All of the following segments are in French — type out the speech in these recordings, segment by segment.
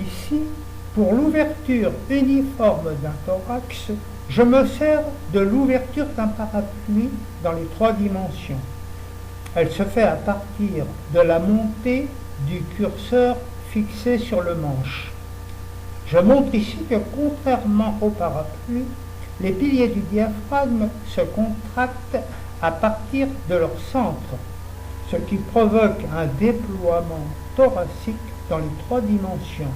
Ici, pour l'ouverture uniforme d'un thorax, je me sers de l'ouverture d'un parapluie dans les 3 dimensions. Elle se fait à partir de la montée du curseur fixé sur le manche. Je montre ici que contrairement au parapluie, les piliers du diaphragme se contractent à partir de leur centre, ce qui provoque un déploiement thoracique dans les 3 dimensions.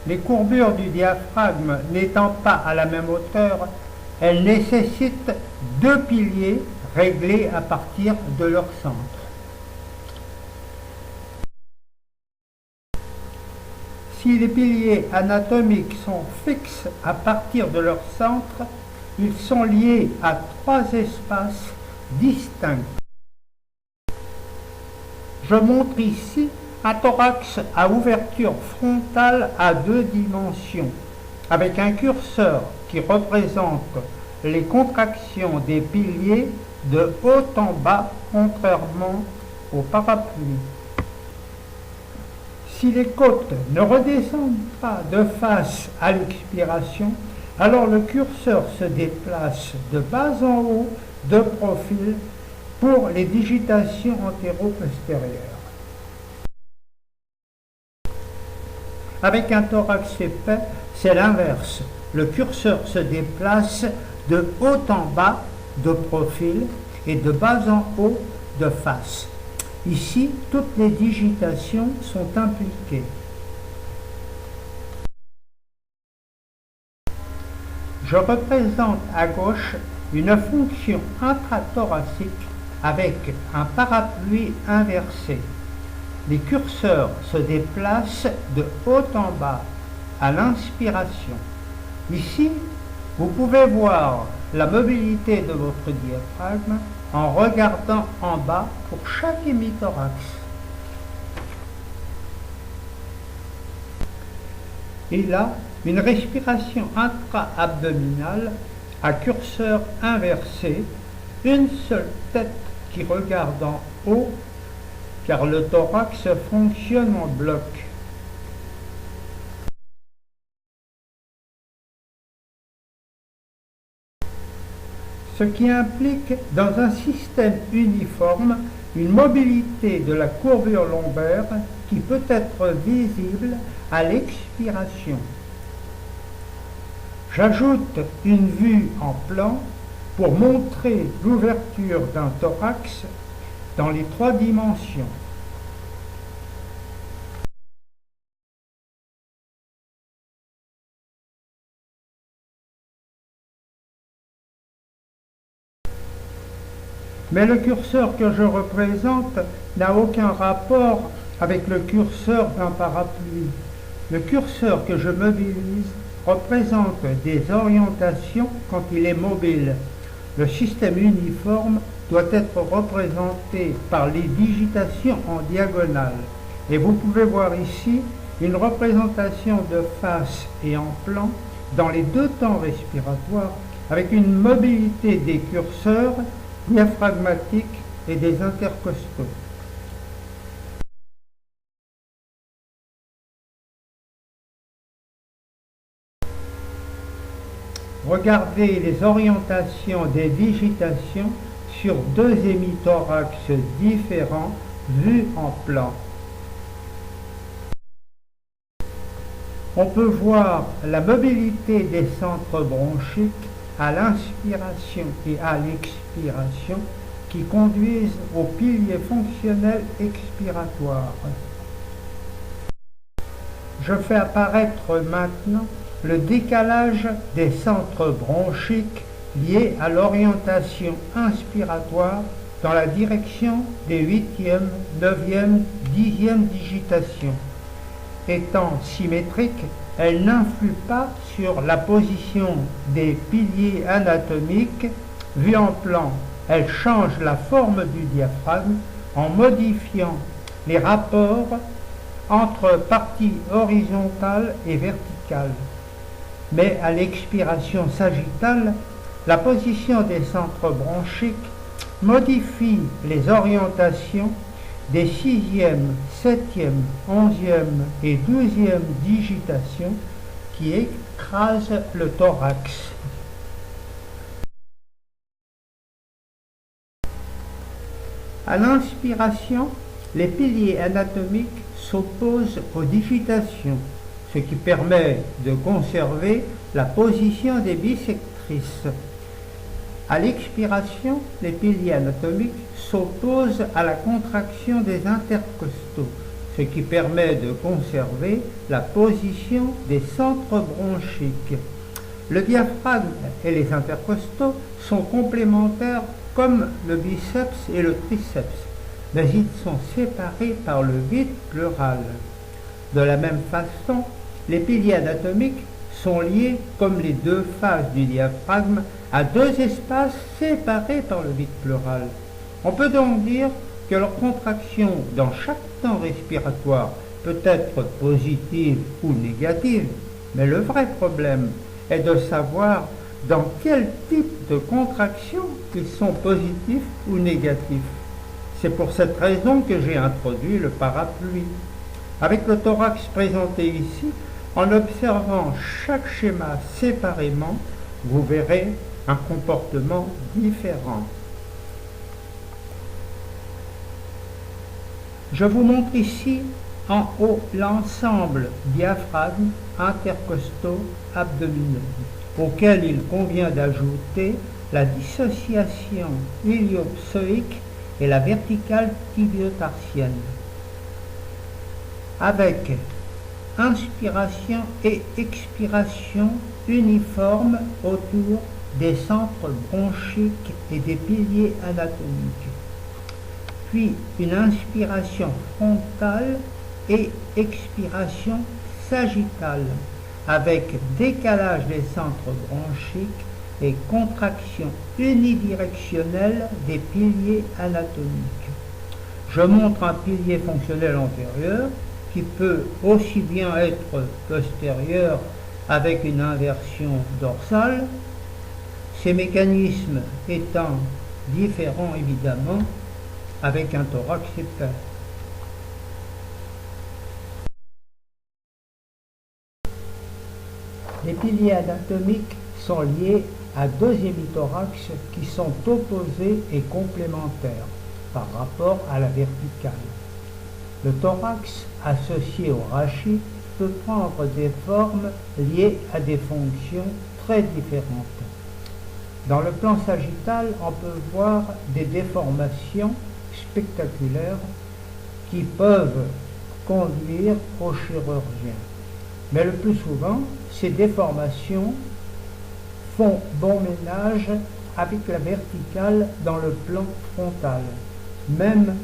Les courbures du diaphragme n'étant pas à la même hauteur, elles nécessitent 2 piliers réglés à partir de leur centre. Si les piliers anatomiques sont fixes à partir de leur centre, ils sont liés à 3 espaces distincts. Je montre ici un thorax à ouverture frontale à 2 dimensions, avec un curseur qui représente les contractions des piliers de haut en bas, contrairement au parapluie. Si les côtes ne redescendent pas de face à l'expiration, alors le curseur se déplace de bas en haut, de profil, pour les digitations antéro-postérieures. Avec un thorax épais, c'est l'inverse. Le curseur se déplace de haut en bas, de profil, et de bas en haut, de face. Ici, toutes les digitations sont impliquées. Je représente à gauche une fonction intrathoracique avec un parapluie inversé. Les curseurs se déplacent de haut en bas à l'inspiration. Ici, vous pouvez voir la mobilité de votre diaphragme en regardant en bas pour chaque hémithorax. Et là, une respiration intra-abdominale à curseur inversé, une seule tête qui regarde en haut, car le thorax fonctionne en bloc. Ce qui implique, dans un système uniforme, une mobilité de la courbure lombaire qui peut être visible à l'expiration. J'ajoute une vue en plan pour montrer l'ouverture d'un thorax dans les 3 dimensions. Mais le curseur que je représente n'a aucun rapport avec le curseur d'un parapluie. Le curseur que je mobilise représente des orientations quand il est mobile. Le système uniforme doit être représenté par les digitations en diagonale. Et vous pouvez voir ici une représentation de face et en plan dans les 2 temps respiratoires avec une mobilité des curseurs diaphragmatiques et des intercostaux. Regardez les orientations des digitations sur 2 hémithorax différents vus en plan. On peut voir la mobilité des centres bronchiques à l'inspiration et à l'expiration qui conduisent aux piliers fonctionnels expiratoires. Je fais apparaître maintenant le décalage des centres bronchiques liés à l'orientation inspiratoire dans la direction des 8e, 9e, 10e digitations. Étant symétriques, elles n'influent pas sur la position des piliers anatomiques vus en plan. Elles changent la forme du diaphragme en modifiant les rapports entre parties horizontales et verticales. Mais à l'expiration sagittale, la position des centres bronchiques modifie les orientations des 6e, 7e, 11e et 12e digitations qui écrasent le thorax. À l'inspiration, les piliers anatomiques s'opposent aux digitations, ce qui permet de conserver la position des bissectrices. À l'expiration, les piliers anatomiques s'opposent à la contraction des intercostaux, ce qui permet de conserver la position des centres bronchiques. Le diaphragme et les intercostaux sont complémentaires comme le biceps et le triceps, mais ils sont séparés par le vide pleural. De la même façon, les piliers anatomiques sont liés comme les deux faces du diaphragme à deux espaces séparés par le vide pleural. On peut donc dire que leur contraction dans chaque temps respiratoire peut être positive ou négative, mais le vrai problème est de savoir dans quel type de contraction ils sont positifs ou négatifs. C'est pour cette raison que j'ai introduit le parapluie. Avec le thorax présenté ici, en observant chaque schéma séparément, vous verrez un comportement différent. Je vous montre ici en haut l'ensemble diaphragme, intercostaux, abdominaux, auquel il convient d'ajouter la dissociation iliopsoïque et la verticale tibio-tarsienne. Avec inspiration et expiration uniformes autour des centres bronchiques et des piliers anatomiques. Puis une inspiration frontale et expiration sagittale, avec décalage des centres bronchiques et contraction unidirectionnelle des piliers anatomiques. Je montre un pilier fonctionnel antérieur qui peut aussi bien être postérieur avec une inversion dorsale, ces mécanismes étant différents évidemment avec un thorax épais. Les piliers anatomiques sont liés à deux hémithorax qui sont opposés et complémentaires par rapport à la verticale. Le thorax associé au rachis peut prendre des formes liées à des fonctions très différentes. Dans le plan sagittal, on peut voir des déformations spectaculaires qui peuvent conduire au chirurgien. Mais le plus souvent, ces déformations font bon ménage avec la verticale dans le plan frontal, même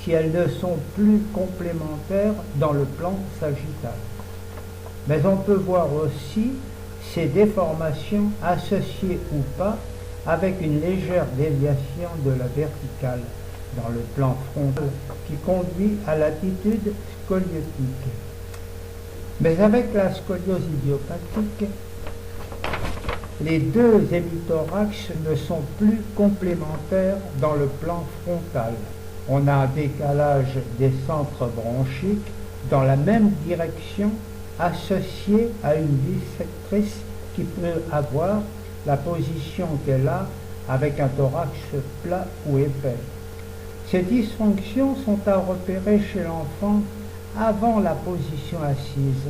si elles ne sont plus complémentaires dans le plan sagittal. Mais on peut voir aussi ces déformations associées ou pas avec une légère déviation de la verticale dans le plan frontal qui conduit à l'attitude scoliotique. Mais avec la scoliose idiopathique, les deux hémithorax ne sont plus complémentaires dans le plan frontal. On a un décalage des centres bronchiques dans la même direction associé à une bissectrice qui peut avoir la position qu'elle a avec un thorax plat ou épais. Ces dysfonctions sont à repérer chez l'enfant avant la position assise,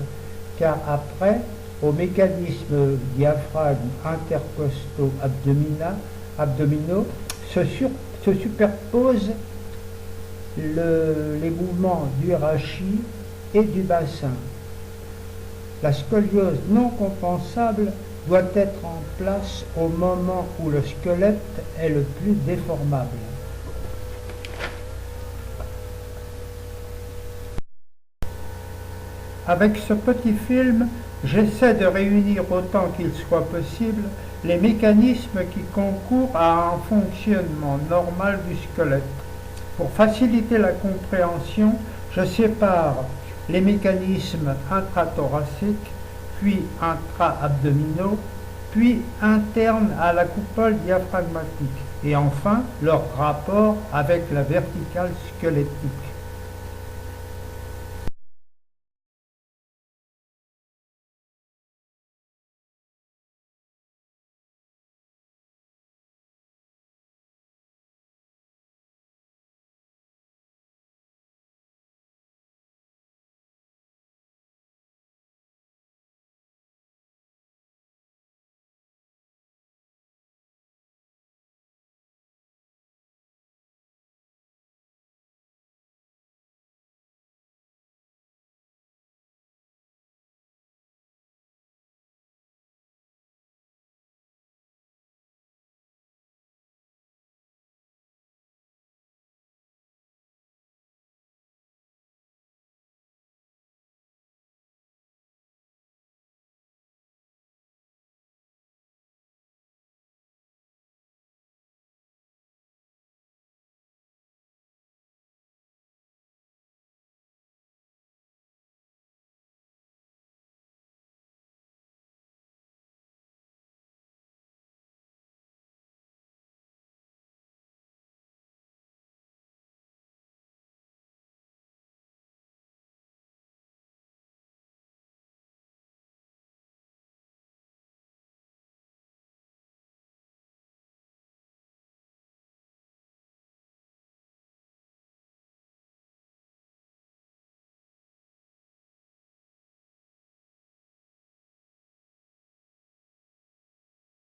car après, au mécanisme diaphragme intercostaux abdominaux se superposent les mouvements du rachis et du bassin. La scoliose non compensable doit être en place au moment où le squelette est le plus déformable. Avec ce petit film, j'essaie de réunir autant qu'il soit possible les mécanismes qui concourent à un fonctionnement normal du squelette. Pour faciliter la compréhension, je sépare les mécanismes intrathoraciques, puis intra-abdominaux, puis internes à la coupole diaphragmatique, et enfin leur rapport avec la verticale squelettique.